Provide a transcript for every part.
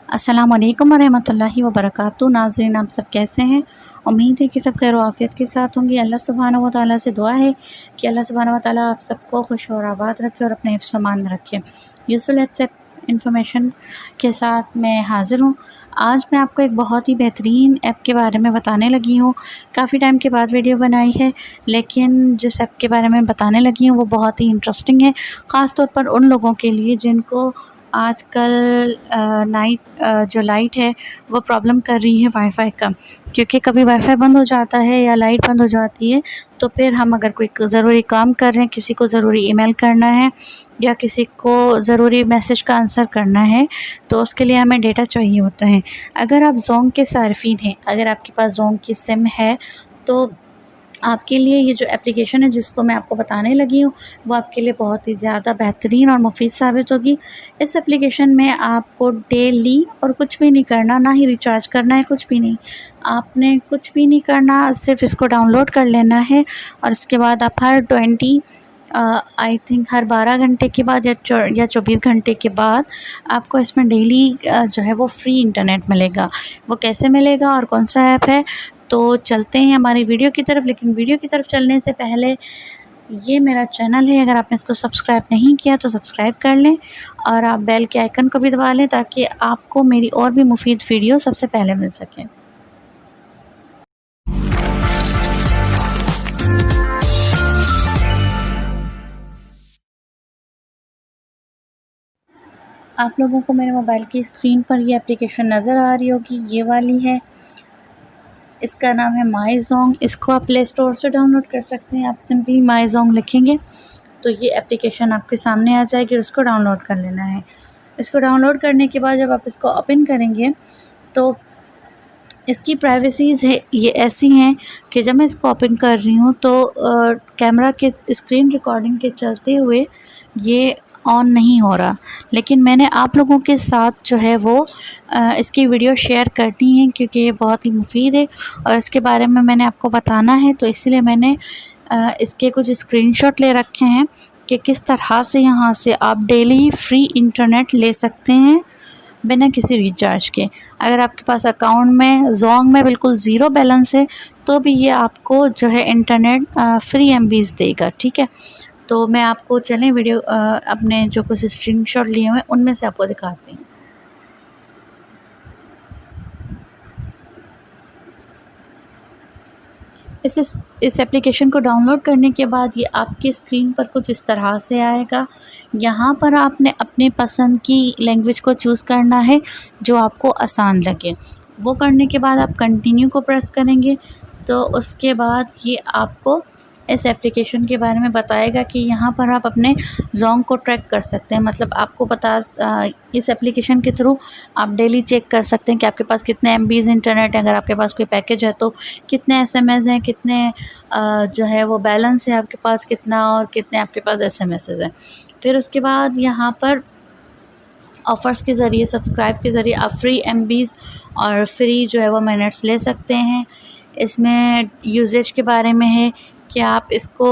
अस्सलाम वालेकुम वरहमतुल्लाहि वबरकातुहू। नाज़रीन, आप सब कैसे हैं? उम्मीद है कि सब खैर आफियत के साथ होंगे। अल्लाह सुब्हानहू व तआला से दुआ है कि अल्लाह सुब्हानहू व तआला आप सबको खुश और आबाद रखे और अपने हिफ्ज़ अमान में रखे। यूज़फुल इन्फॉर्मेशन के साथ मैं हाज़िर हूँ। आज मैं आपको एक बहुत ही बेहतरीन ऐप के बारे में बताने लगी हूँ। काफ़ी टाइम के बाद वीडियो बनाई है, लेकिन जिस ऐप के बारे में बताने लगी हूँ वो बहुत ही इंटरेस्टिंग है, ख़ास तौर पर उन लोगों के लिए जिनको आजकल जो लाइट है वो प्रॉब्लम कर रही है वाईफ़ाई का। क्योंकि कभी वाईफ़ाई बंद हो जाता है या लाइट बंद हो जाती है, तो फिर हम अगर कोई ज़रूरी काम कर रहे हैं, किसी को ज़रूरी ईमेल करना है या किसी को ज़रूरी मैसेज का आंसर करना है, तो उसके लिए हमें डेटा चाहिए होता है। अगर आप ज़ोंग के सार्फिन हैं, अगर आपके पास ज़ोंग की सिम है, तो आपके लिए ये जो एप्लीकेशन है जिसको मैं आपको बताने लगी हूँ, वो आपके लिए बहुत ही ज़्यादा बेहतरीन और मुफ़ीद साबित होगी। इस एप्लीकेशन में आपको डेली और कुछ भी नहीं करना, ना ही रिचार्ज करना है, कुछ भी नहीं। आपने कुछ भी नहीं करना, सिर्फ़ इसको डाउनलोड कर लेना है और इसके बाद आप हर 20 आई थिंक हर 12 घंटे के बाद या 24 घंटे के बाद आपको इसमें डेली जो है वो फ्री इंटरनेट मिलेगा। वो कैसे मिलेगा और कौन सा ऐप है, तो चलते हैं हमारी वीडियो की तरफ। लेकिन वीडियो की तरफ चलने से पहले ये मेरा चैनल है, अगर आपने इसको सब्सक्राइब नहीं किया तो सब्सक्राइब कर लें और आप बेल के आइकन को भी दबा लें ताकि आपको मेरी और भी मुफीद वीडियो सबसे पहले मिल सकें। आप लोगों को मेरे मोबाइल की स्क्रीन पर ये एप्लीकेशन नज़र आ रही होगी, ये वाली है। इसका नाम है माई ज़ोंग। इसको आप प्ले स्टोर से डाउनलोड कर सकते हैं। आप सिंपली माई ज़ोंग लिखेंगे तो ये एप्लीकेशन आपके सामने आ जाएगी और इसको डाउनलोड कर लेना है। इसको डाउनलोड करने के बाद जब आप इसको ओपन करेंगे तो इसकी प्राइवेसीज़ है ये ऐसी हैं कि जब मैं इसको ओपन कर रही हूँ तो कैमरा के स्क्रीन रिकॉर्डिंग के चलते हुए ये ऑन नहीं हो रहा, लेकिन मैंने आप लोगों के साथ जो है वो इसकी वीडियो शेयर करनी है क्योंकि ये बहुत ही मुफीद है और इसके बारे में मैंने आपको बताना है। तो इसलिए मैंने इसके कुछ स्क्रीनशॉट ले रखे हैं कि किस तरह से यहाँ से आप डेली फ्री इंटरनेट ले सकते हैं बिना किसी रिचार्ज के। अगर आपके पास अकाउंट में ज़ोंग में बिल्कुल ज़ीरो बैलेंस है तो भी ये आपको जो है इंटरनेट फ्री एमबीज़ देगा, ठीक है। तो मैं आपको चलें वीडियो अपने जो कुछ स्क्रीनशॉट लिए हुए हैं उनमें से आपको दिखाती हूँ। इस एप्लीकेशन को डाउनलोड करने के बाद ये आपकी स्क्रीन पर कुछ इस तरह से आएगा। यहाँ पर आपने अपने पसंद की लैंग्वेज को चूज़ करना है जो आपको आसान लगे। वो करने के बाद आप कंटिन्यू को प्रेस करेंगे तो उसके बाद ये आपको इस एप्लीकेशन के बारे में बताएगा कि यहाँ पर आप अपने ज़ोंग को ट्रैक कर सकते हैं। मतलब आपको इस एप्लीकेशन के थ्रू आप डेली चेक कर सकते हैं कि आपके पास कितने एमबीज़ इंटरनेट है, अगर आपके पास कोई पैकेज है तो कितने एसएमएस हैं, कितने जो है वो बैलेंस है आपके पास कितना और कितने आपके पास एसएमएसेस हैं। फिर उसके बाद यहाँ पर ऑफ़र्स के ज़रिए, सब्सक्राइब के ज़रिए आप फ्री एमबीज़ और फ्री जो है वो मिनट्स ले सकते हैं। इसमें यूजेज के बारे में है कि आप इसको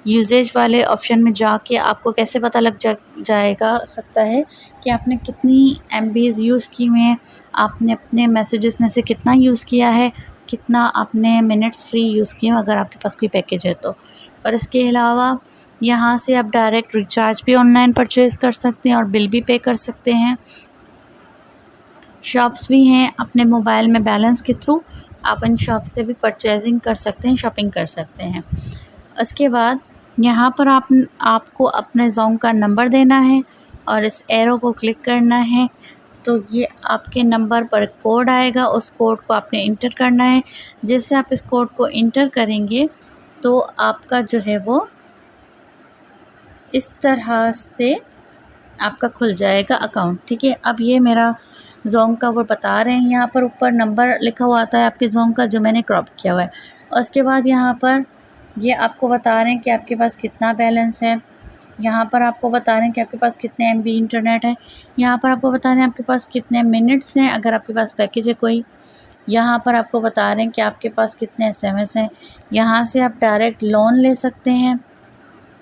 यूजेज वाले ऑप्शन में जाके आपको कैसे पता लग जाएगा सकता है कि आपने कितनी एमबीज़ यूज़ की हुई हैं, आपने अपने मैसेजेस में से कितना यूज़ किया है, कितना आपने मिनट्स फ्री यूज़ किए अगर आपके पास कोई पैकेज है तो। और इसके अलावा यहाँ से आप डायरेक्ट रिचार्ज भी ऑनलाइन परचेज़ कर सकते हैं और बिल भी पे कर सकते हैं। शॉप्स भी हैं, अपने मोबाइल में बैलेंस के थ्रू आप इन शॉप से भी परचेजिंग कर सकते हैं, शॉपिंग कर सकते हैं। उसके बाद यहाँ पर आपको अपने ज़ोंग का नंबर देना है और इस एरो को क्लिक करना है तो ये आपके नंबर पर कोड आएगा, उस कोड को आपने इंटर करना है। जैसे आप इस कोड को इंटर करेंगे तो आपका जो है वो इस तरह से आपका खुल जाएगा अकाउंट, ठीक है। अब ये मेरा ज़ोंग का वो बता रहे हैं, यहाँ पर ऊपर नंबर लिखा हुआ आता है आपके ज़ोंग का जो मैंने क्रॉप किया हुआ है। उसके बाद यहाँ पर ये आपको बता रहे हैं कि आपके पास कितना बैलेंस है, यहाँ पर आपको बता रहे हैं कि आपके पास कितने एमबी इंटरनेट है, यहाँ पर आपको बता रहे हैं आपके पास कितने मिनट्स हैं अगर आपके पास पैकेज है कोई, यहाँ पर आपको बता रहे हैं कि आपके पास कितने एसएमएस हैं। यहाँ से आप डायरेक्ट लोन ले सकते हैं,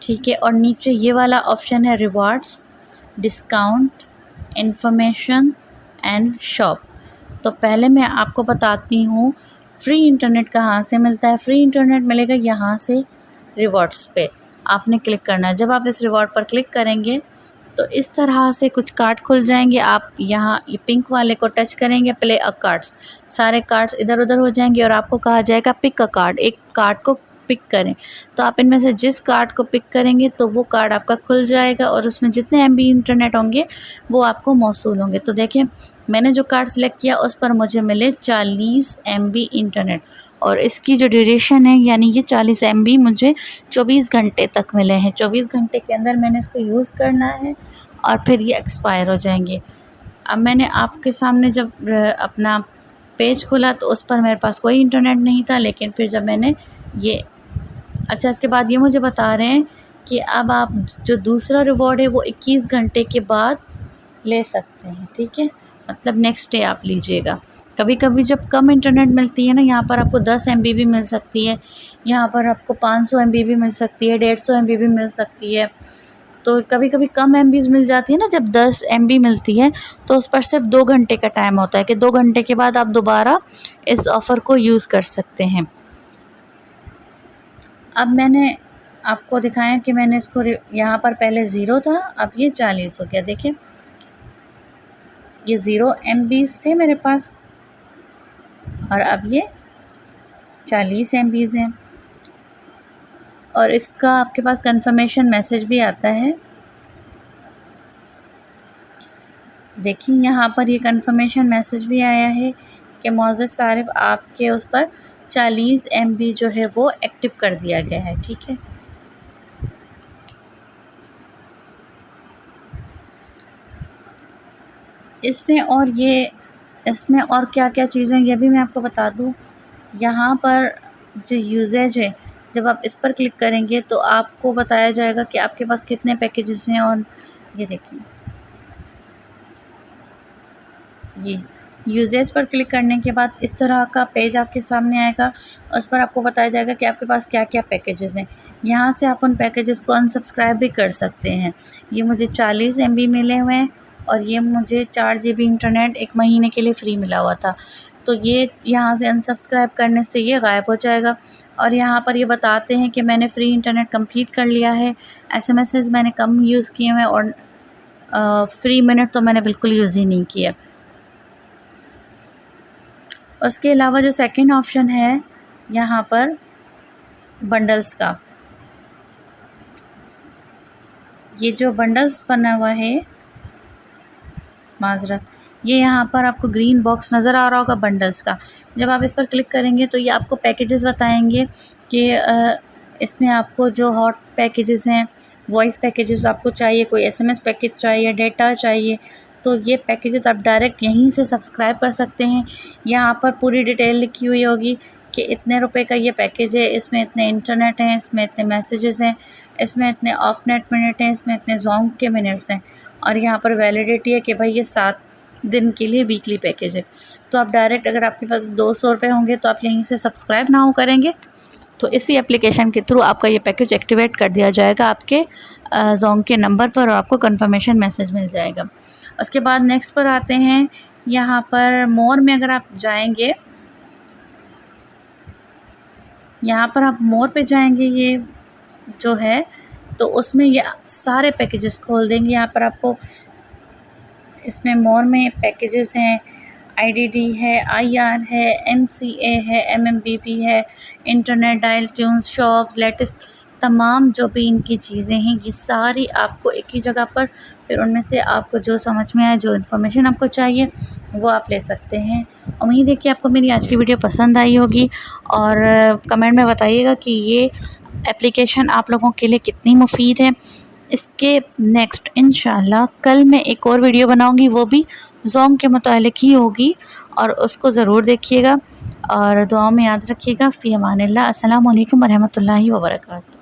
ठीक है। और नीचे ये वाला ऑप्शन है rewards, discount, information and shop. तो पहले मैं आपको बताती हूँ फ्री इंटरनेट कहाँ से मिलता है। फ्री इंटरनेट मिलेगा यहाँ से, रिवॉर्ड्स पे आपने क्लिक करना है। जब आप इस रिवॉर्ड पर क्लिक करेंगे तो इस तरह से कुछ कार्ड खुल जाएंगे। आप यहाँ ये पिंक वाले को टच करेंगे, प्ले अ कार्ड्स, सारे कार्ड्स इधर उधर हो जाएंगे और आपको कहा जाएगा पिक अ कार्ड, एक कार्ड को पिक करें। तो आप इनमें से जिस कार्ड को पिक करेंगे तो वो कार्ड आपका खुल जाएगा और उसमें जितने MB इंटरनेट होंगे वो आपको मौसूल होंगे। तो देखिए मैंने जो कार्ड सेलेक्ट किया उस पर मुझे मिले 40 MB इंटरनेट और इसकी जो ड्यूरेशन है यानी ये 40 MB मुझे 24 घंटे तक मिले हैं। 24 घंटे के अंदर मैंने इसको यूज़ करना है और फिर ये एक्सपायर हो जाएंगे। अब मैंने आपके सामने जब अपना पेज खोला तो उस पर मेरे पास कोई इंटरनेट नहीं था, लेकिन फिर जब मैंने ये इसके बाद ये मुझे बता रहे हैं कि अब आप जो दूसरा रिवॉर्ड है वो 21 घंटे के बाद ले सकते हैं। ठीक है, मतलब नेक्स्ट डे आप लीजिएगा। कभी कभी जब कम इंटरनेट मिलती है ना, यहाँ पर आपको 10 MB भी मिल सकती है, यहाँ पर आपको 500 MB भी मिल सकती है, 150 MB भी मिल सकती है। तो कभी कभी कम MB मिल जाती है ना, जब 10 MB मिलती है तो उस पर सिर्फ 2 घंटे का टाइम होता है कि 2 घंटे के बाद आप दोबारा इस ऑफ़र को यूज़ कर सकते हैं। अब मैंने आपको दिखाया कि मैंने इसको यहाँ पर पहले 0 था, अब ये 40 हो गया। देखिए ये 0 MB थे मेरे पास और अब ये 40 MB हैं और इसका आपके पास कंफर्मेशन मैसेज भी आता है। देखिए यहाँ पर ये कंफर्मेशन मैसेज भी आया है कि मोअज़्ज़ज़ सारिफ आपके उस पर 40 MB जो है वो एक्टिव कर दिया गया है। ठीक है, इसमें और क्या क्या चीज़ें ये भी मैं आपको बता दूँ। यहाँ पर जो यूजेज है, जब आप इस पर क्लिक करेंगे तो आपको बताया जाएगा कि आपके पास कितने पैकेजेस हैं। और ये देखिए ये यूजेज पर क्लिक करने के बाद इस तरह का पेज आपके सामने आएगा। उस पर आपको बताया जाएगा कि आपके पास क्या क्या पैकेजेस हैं। यहाँ से आप उन पैकेजेस को अनसब्सक्राइब भी कर सकते हैं। ये मुझे 40 MB मिले हुए हैं और ये मुझे 4 GB इंटरनेट 1 महीने के लिए फ्री मिला हुआ था। तो ये यहाँ से अनसब्सक्राइब करने से ये गायब हो जाएगा। और यहाँ पर ये बताते हैं कि मैंने फ्री इंटरनेट कंप्लीट कर लिया है, SMS मैंने कम यूज़ किए हैं और फ्री मिनट तो मैंने बिल्कुल यूज़ ही नहीं किया। उसके अलावा जो सेकंड ऑप्शन है यहाँ पर बंडल्स का, ये जो बंडल्स बना हुआ है, माजरत, ये यहाँ पर आपको ग्रीन बॉक्स नज़र आ रहा होगा बंडल्स का। जब आप इस पर क्लिक करेंगे तो ये आपको पैकेजेस बताएंगे कि इसमें आपको जो हॉट पैकेजेस हैं, वॉइस पैकेजेस आपको चाहिए, कोई SMS पैकेज चाहिए, डेटा चाहिए, तो ये पैकेजेस आप डायरेक्ट यहीं से सब्सक्राइब कर सकते हैं। यहाँ पर पूरी डिटेल लिखी हुई होगी कि इतने रुपए का ये पैकेज है, इसमें इतने इंटरनेट हैं, इसमें इतने मैसेजेस हैं, इसमें इतने ऑफ नेट मिनट हैं, इसमें इतने जोंग के मिनट्स हैं और यहाँ पर वैलिडिटी है कि भाई ये 7 दिन के लिए वीकली पैकेज है। तो आप डायरेक्ट, अगर आपके पास 200 रुपये होंगे तो आप यहीं से सब्सक्राइब ना हो करेंगे तो इसी एप्लीकेशन के थ्रू आपका ये पैकेज एक्टिवेट कर दिया जाएगा आपके जोंग के नंबर पर और आपको कंफर्मेशन मैसेज मिल जाएगा। उसके बाद नेक्स्ट पर आते हैं। यहाँ पर मोर में अगर आप जाएंगे, यहाँ पर आप मोर पे जाएंगे, ये जो है तो उसमें ये सारे पैकेजेस खोल देंगे। यहाँ पर आपको इसमें मोर में पैकेजेस हैं, IDD है, IR है, MCA है, MMBP है, internet dial tunes, shops, latest, तमाम जो भी इनकी चीज़ें हैं ये सारी आपको एक ही जगह पर, फिर उनमें से आपको जो समझ में आए, जो इन्फॉर्मेशन आपको चाहिए वो आप ले सकते हैं। उम्मीद है कि आपको मेरी आज की वीडियो पसंद आई होगी और कमेंट में बताइएगा कि ये एप्लीकेशन आप लोगों के लिए कितनी मुफीद है। इसके नेक्स्ट इंशाल्लाह कल मैं एक और वीडियो बनाऊंगी, वो भी जोंग के मुतालिक ही होगी और उसको ज़रूर देखिएगा और दुआओं में याद रखिएगा। फ़ी अमानिल्लाह। अस्सलामु अलैकुम वरहमतुल्लाहि वबरकातुहू।